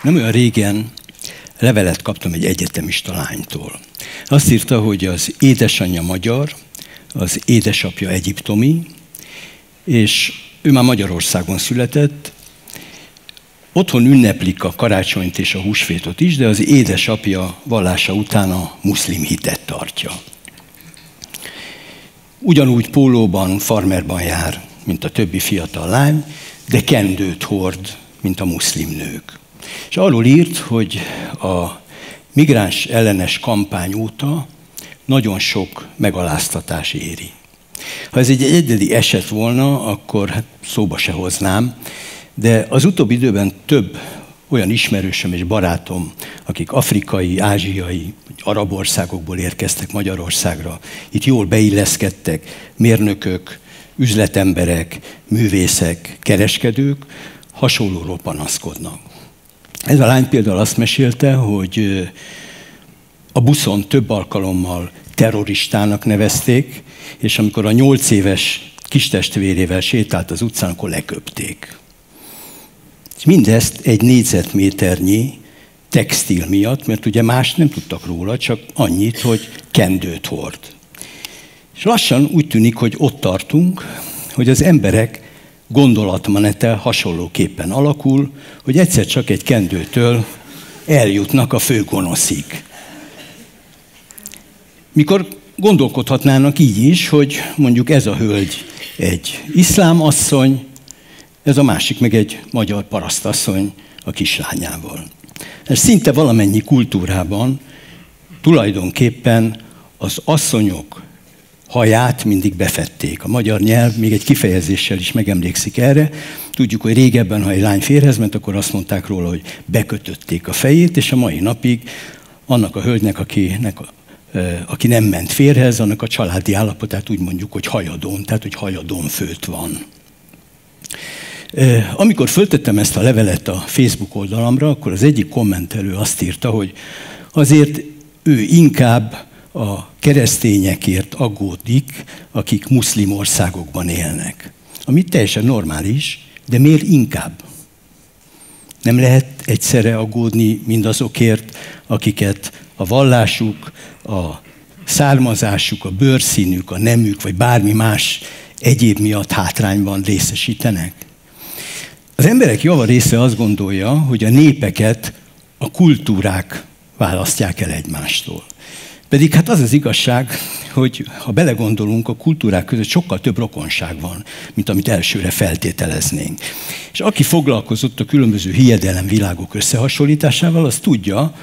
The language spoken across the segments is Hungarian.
Nem olyan régen levelet kaptam egy egyetemista lánytól. Azt írta, hogy az édesanyja magyar, az édesapja egyiptomi, és ő már Magyarországon született. Otthon ünneplik a karácsonyt és a húsvétot is, de az édesapja vallása után a muszlim hitet tartja. Ugyanúgy pólóban, farmerban jár, mint a többi fiatal lány, de kendőt hord, mint a muszlim nők. És arról írt, hogy a migráns ellenes kampány óta nagyon sok megaláztatás éri. Ha ez egy egyedi eset volna, akkor hát szóba se hoznám, de az utóbbi időben több olyan ismerősöm és barátom, akik afrikai, ázsiai, arab országokból érkeztek Magyarországra, itt jól beilleszkedtek, mérnökök, üzletemberek, művészek, kereskedők, hasonlóról panaszkodnak. Ez a lány például azt mesélte, hogy a buszon több alkalommal terroristának nevezték, és amikor a 8 éves kistestvérével sétált az utcán, akkor leköpték. És mindezt egy négyzetméternyi textil miatt, mert ugye más nem tudtak róla, csak annyit, hogy kendőt hord. És lassan úgy tűnik, hogy ott tartunk, hogy az emberek gondolatmenete hasonlóképpen alakul, hogy egyszer csak egy kendőtől eljutnak a főgonoszig. Mikor gondolkodhatnának így is, hogy mondjuk ez a hölgy egy iszlám asszony, ez a másik meg egy magyar parasztasszony a kislányával. Ez szinte valamennyi kultúrában tulajdonképpen az asszonyok haját mindig befedték. A magyar nyelv még egy kifejezéssel is megemlékszik erre. Tudjuk, hogy régebben, ha egy lány férjhez ment, akkor azt mondták róla, hogy bekötötték a fejét, és a mai napig annak a hölgynek, aki nem ment férjhez, annak a családi állapotát úgy mondjuk, hogy hajadon, tehát hogy hajadonfőt van. Amikor föltettem ezt a levelet a Facebook oldalamra, akkor az egyik kommentelő azt írta, hogy azért ő inkább a keresztényekért aggódik, akik muszlim országokban élnek. Ami teljesen normális, de miért inkább? Nem lehet egyszerre aggódni mindazokért, akiket a vallásuk, a származásuk, a bőrszínük, a nemük, vagy bármi más egyéb miatt hátrányban részesítenek? Az emberek javarésze azt gondolja, hogy a népeket a kultúrák választják el egymástól. Pedig hát az az igazság, hogy ha belegondolunk, a kultúrák között sokkal több rokonság van, mint amit elsőre feltételeznénk. És aki foglalkozott a különböző hiedelemvilágok összehasonlításával, az tudja,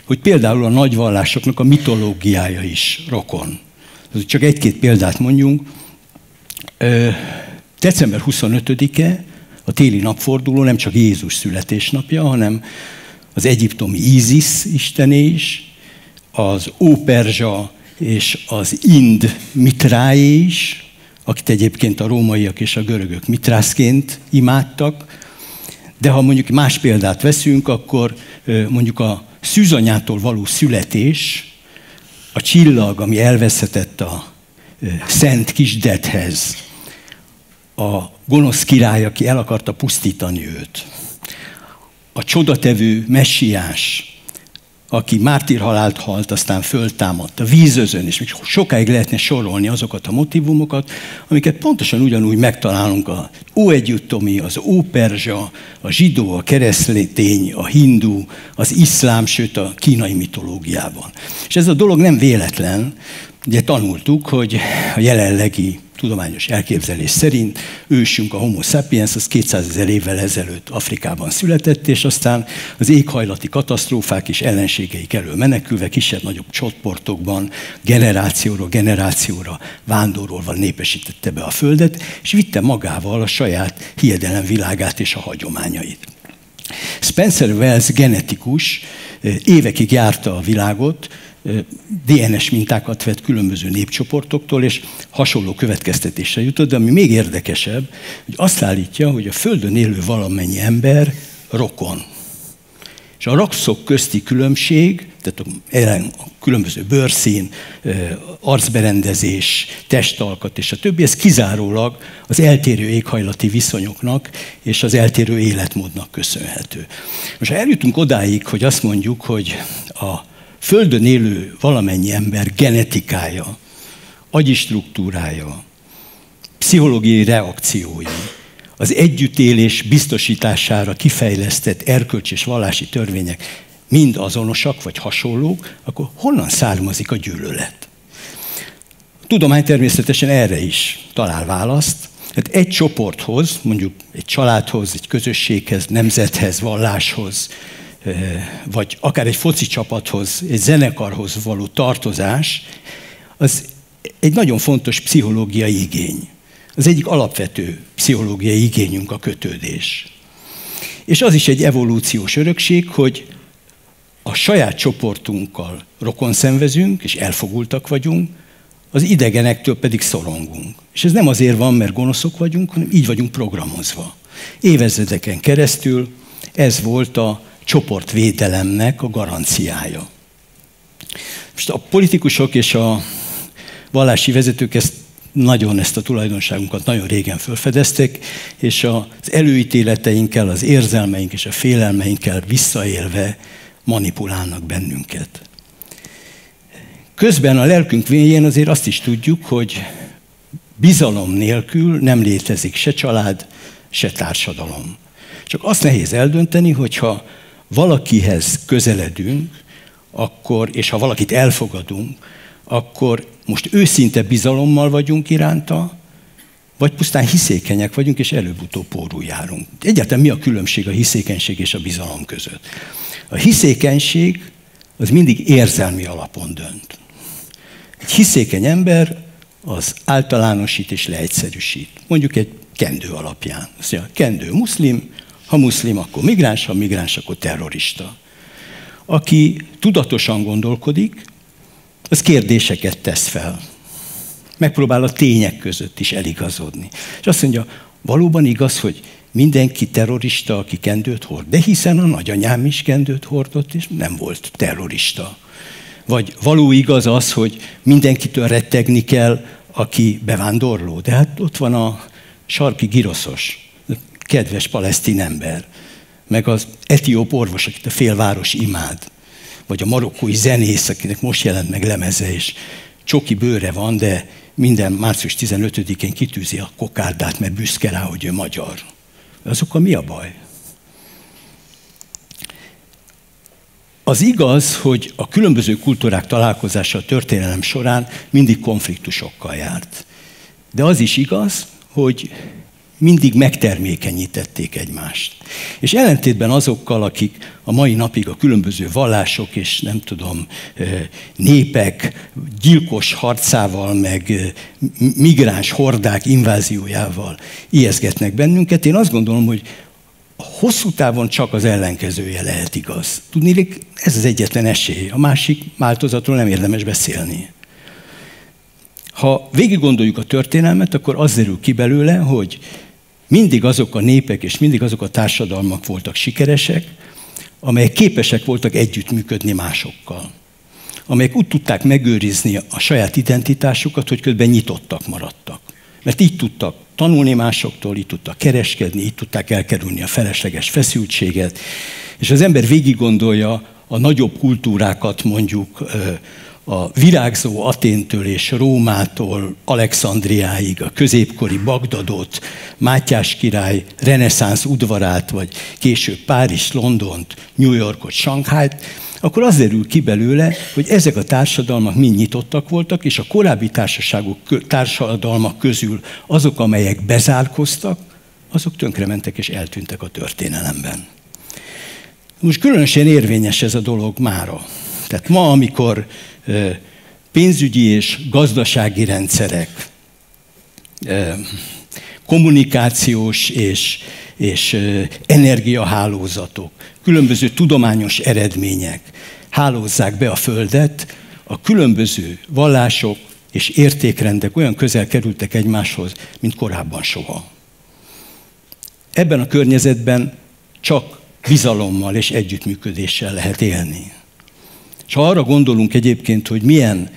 hogy például a nagyvallásoknak a mitológiája is rokon. Csak egy-két példát mondjunk. December 25-e a téli napforduló nem csak Jézus születésnapja, hanem az egyiptomi Ízisz istené is, az Óperzsa és az Ind Mitráé is, akit egyébként a rómaiak és a görögök Mitrászként imádtak. De ha mondjuk más példát veszünk, akkor mondjuk a szűzanyától való születés, a csillag, ami elveszhetett a szent kisdedhez, a gonosz király, aki el akarta pusztítani őt, a csodatevő messiás, aki mártírhalált halt, aztán föltámadt, a vízözön, és még sokáig lehetne sorolni azokat a motivumokat, amiket pontosan ugyanúgy megtalálunk az óegyiptomi, az óperzsa, a zsidó, a keresztény, a hindu, az iszlám, sőt a kínai mitológiában. És ez a dolog nem véletlen, ugye tanultuk, hogy a jelenlegi tudományos elképzelés szerint ősünk, a Homo sapiens, az 200 000 évvel ezelőtt Afrikában született, és aztán az éghajlati katasztrófák és ellenségeik elől menekülve kisebb-nagyobb csoportokban generációról generációra vándorolva népesítette be a Földet, és vitte magával a saját hiedelemvilágát és a hagyományait. Spencer Wells genetikus évekig járta a világot, DNS mintákat vett különböző népcsoportoktól, és hasonló következtetésre jutott, de ami még érdekesebb, hogy azt állítja, hogy a Földön élő valamennyi ember rokon. És a rakszok közti különbség, tehát a különböző bőrszín, arcberendezés, testalkat és a többi, ez kizárólag az eltérő éghajlati viszonyoknak és az eltérő életmódnak köszönhető. Most ha eljutunk odáig, hogy azt mondjuk, hogy a Földön élő valamennyi ember genetikája, agyi struktúrája, pszichológiai reakciói, az együttélés biztosítására kifejlesztett erkölcsi és vallási törvények mind azonosak vagy hasonlók, akkor honnan származik a gyűlölet? A tudomány természetesen erre is talál választ. Hát egy csoporthoz, mondjuk egy családhoz, egy közösséghez, nemzethez, valláshoz, vagy akár egy foci csapathoz, egy zenekarhoz való tartozás, az egy nagyon fontos pszichológiai igény. Az egyik alapvető pszichológiai igényünk a kötődés. És az is egy evolúciós örökség, hogy a saját csoportunkkal rokonszenvezünk, és elfogultak vagyunk, az idegenektől pedig szorongunk. És ez nem azért van, mert gonoszok vagyunk, hanem így vagyunk programozva. Évezredeken keresztül ez volt a csoportvédelemnek a garanciája. Most a politikusok és a vallási vezetők ezt a tulajdonságunkat nagyon régen felfedezték, és az előítéleteinkkel, az érzelmeink és a félelmeinkkel visszaélve manipulálnak bennünket. Közben a lelkünk mélyén azért azt is tudjuk, hogy bizalom nélkül nem létezik se család, se társadalom. Csak azt nehéz eldönteni, hogyha valakihez közeledünk, és ha valakit elfogadunk, akkor most őszinte bizalommal vagyunk iránta, vagy pusztán hiszékenyek vagyunk, és előbb-utóbb pórul járunk. Egyáltalán mi a különbség a hiszékenység és a bizalom között? A hiszékenység az mindig érzelmi alapon dönt. Egy hiszékeny ember az általánosít és leegyszerűsít. Mondjuk egy kendő alapján. Azt mondja, kendő muszlim, ha muszlim, akkor migráns, ha migráns, akkor terrorista. Aki tudatosan gondolkodik, az kérdéseket tesz fel. Megpróbál a tények között is eligazodni. És azt mondja, valóban igaz, hogy mindenki terrorista, aki kendőt hord, de hiszen a nagyanyám is kendőt hordott, és nem volt terrorista. Vagy való igaz az, hogy mindenkitől rettegni kell, aki bevándorló. De hát ott van a sarki giroszos, kedves palesztin ember, meg az etióp orvos, akit a félváros imád, vagy a marokkói zenész, akinek most jelent meg lemeze, és csoki bőre van, de minden március 15-én kitűzi a kokárdát, mert büszke rá, hogy ő magyar. Azokkal mi a baj? Az igaz, hogy a különböző kultúrák találkozása a történelem során mindig konfliktusokkal járt. De az is igaz, hogy mindig megtermékenyítették egymást. És ellentétben azokkal, akik a mai napig a különböző vallások és nem tudom, népek gyilkos harcával, meg migráns hordák inváziójával ijeszgetnek bennünket, én azt gondolom, hogy hosszú távon csak az ellenkezője lehet igaz. Tudniillik, ez az egyetlen esély. A másik változatról nem érdemes beszélni. Ha végig gondoljuk a történelmet, akkor az derül ki belőle, hogy mindig azok a népek és mindig azok a társadalmak voltak sikeresek, amelyek képesek voltak együttműködni másokkal. Amelyek úgy tudták megőrizni a saját identitásukat, hogy közben nyitottak maradtak. Mert így tudtak tanulni másoktól, így tudtak kereskedni, így tudták elkerülni a felesleges feszültséget. És az ember végig gondolja a nagyobb kultúrákat, mondjuk a virágzó Aténtől és Rómától Alexandriáig, a középkori Bagdadot, Mátyás király reneszánsz udvarát, vagy később Párizs, Londont, New Yorkot, Shanghait, akkor az derül ki belőle, hogy ezek a társadalmak mind nyitottak voltak, és a korábbi társadalmak közül azok, amelyek bezárkoztak, azok tönkrementek és eltűntek a történelemben. Most különösen érvényes ez a dolog mára. Tehát ma, amikor pénzügyi és gazdasági rendszerek, kommunikációs és energiahálózatok, különböző tudományos eredmények hálózzák be a Földet, a különböző vallások és értékrendek olyan közel kerültek egymáshoz, mint korábban soha. Ebben a környezetben csak bizalommal és együttműködéssel lehet élni. És ha arra gondolunk egyébként, hogy milyen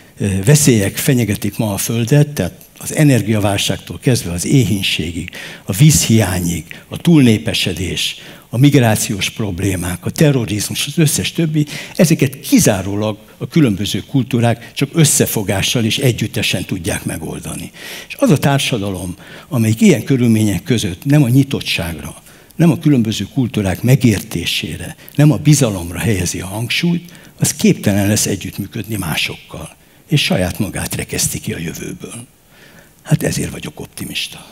veszélyek fenyegetik ma a Földet, tehát az energiaválságtól kezdve az éhínségig, a vízhiányig, a túlnépesedés, a migrációs problémák, a terrorizmus, az összes többi, ezeket kizárólag a különböző kultúrák csak összefogással és együttesen tudják megoldani. És az a társadalom, amelyik ilyen körülmények között nem a nyitottságra, nem a különböző kultúrák megértésére, nem a bizalomra helyezi a hangsúlyt, az képtelen lesz együttműködni másokkal, és saját magát rekeszti ki a jövőből. Hát ezért vagyok optimista.